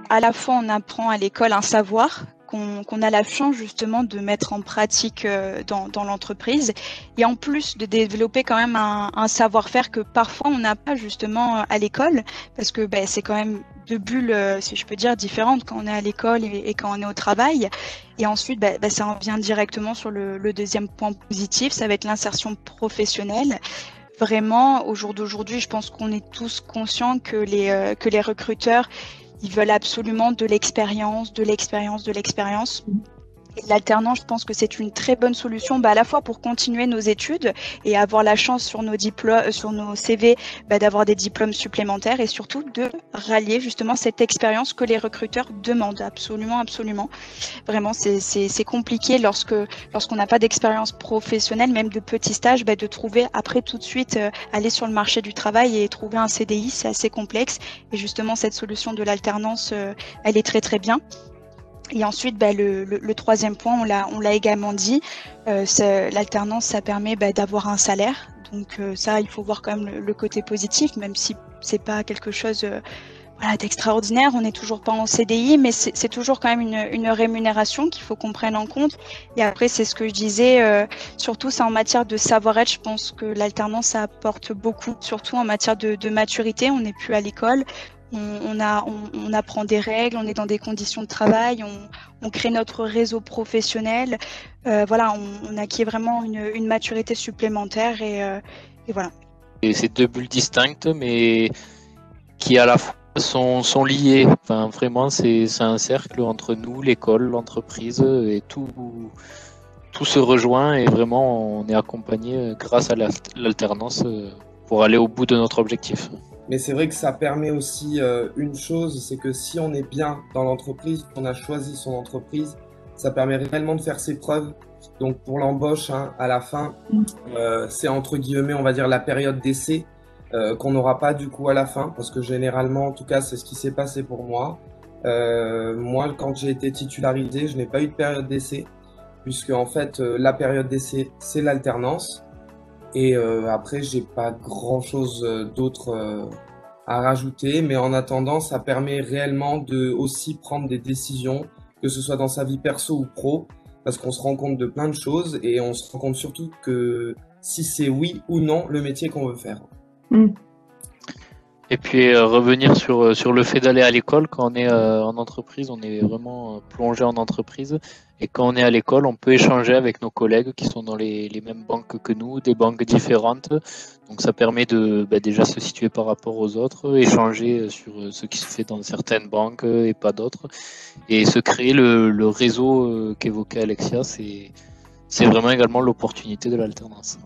À la fois, on apprend à l'école un savoir qu'on a la chance justement de mettre en pratique dans l'entreprise, et en plus de développer quand même un savoir-faire que parfois on n'a pas justement à l'école, parce que c'est quand même deux bulles, si je peux dire, différentes quand on est à l'école et quand on est au travail. Et ensuite, ça en vient directement sur le deuxième point positif, ça va être l'insertion professionnelle. Vraiment, au jour d'aujourd'hui, je pense qu'on est tous conscients que les recruteurs, ils veulent absolument de l'expérience, de l'expérience, de l'expérience. Et l'alternance, je pense que c'est une très bonne solution, à la fois pour continuer nos études et avoir la chance sur nos diplômes, sur nos CV, d'avoir des diplômes supplémentaires, et surtout de rallier justement cette expérience que les recruteurs demandent absolument, absolument. Vraiment, c'est compliqué lorsqu'on n'a pas d'expérience professionnelle, même de petits stages, de trouver après tout de suite aller sur le marché du travail et trouver un CDI, c'est assez complexe. Et justement, cette solution de l'alternance, elle est très très bien. Et ensuite, le troisième point, on l'a également dit, l'alternance, ça permet d'avoir un salaire. Donc ça, il faut voir quand même le côté positif, même si c'est pas quelque chose d'extraordinaire. On n'est toujours pas en CDI, mais c'est toujours quand même une rémunération qu'il faut qu'on prenne en compte. Et après, c'est ce que je disais, surtout ça en matière de savoir-être, je pense que l'alternance, ça apporte beaucoup, surtout en matière de maturité. On n'est plus à l'école. On apprend des règles, on est dans des conditions de travail, on crée notre réseau professionnel. On acquiert vraiment une maturité supplémentaire et voilà. Et c'est deux bulles distinctes, mais qui à la fois sont liées. Enfin, vraiment, c'est un cercle entre nous, l'école, l'entreprise, et tout se rejoint, et vraiment, on est accompagné grâce à l'alternance pour aller au bout de notre objectif. Mais c'est vrai que ça permet aussi une chose, c'est que si on est bien dans l'entreprise, qu'on a choisi son entreprise, ça permet réellement de faire ses preuves. Donc pour l'embauche, à la fin, c'est entre guillemets, on va dire, la période d'essai qu'on n'aura pas du coup à la fin, parce que généralement, en tout cas, c'est ce qui s'est passé pour moi. Moi, quand j'ai été titularisé, je n'ai pas eu de période d'essai, puisque en fait, la période d'essai, c'est l'alternance. Et après, j'ai pas grand-chose d'autre à rajouter, mais en attendant, ça permet réellement de aussi prendre des décisions, que ce soit dans sa vie perso ou pro, parce qu'on se rend compte de plein de choses et on se rend compte surtout que si c'est oui ou non le métier qu'on veut faire. Et puis revenir sur le fait d'aller à l'école. Quand on est en entreprise, on est vraiment plongé en entreprise. Et quand on est à l'école, on peut échanger avec nos collègues qui sont dans les mêmes banques que nous, des banques différentes. Donc ça permet de déjà se situer par rapport aux autres, échanger sur ce qui se fait dans certaines banques et pas d'autres. Et se créer le réseau qu'évoquait Alexia, c'est vraiment également l'opportunité de l'alternance.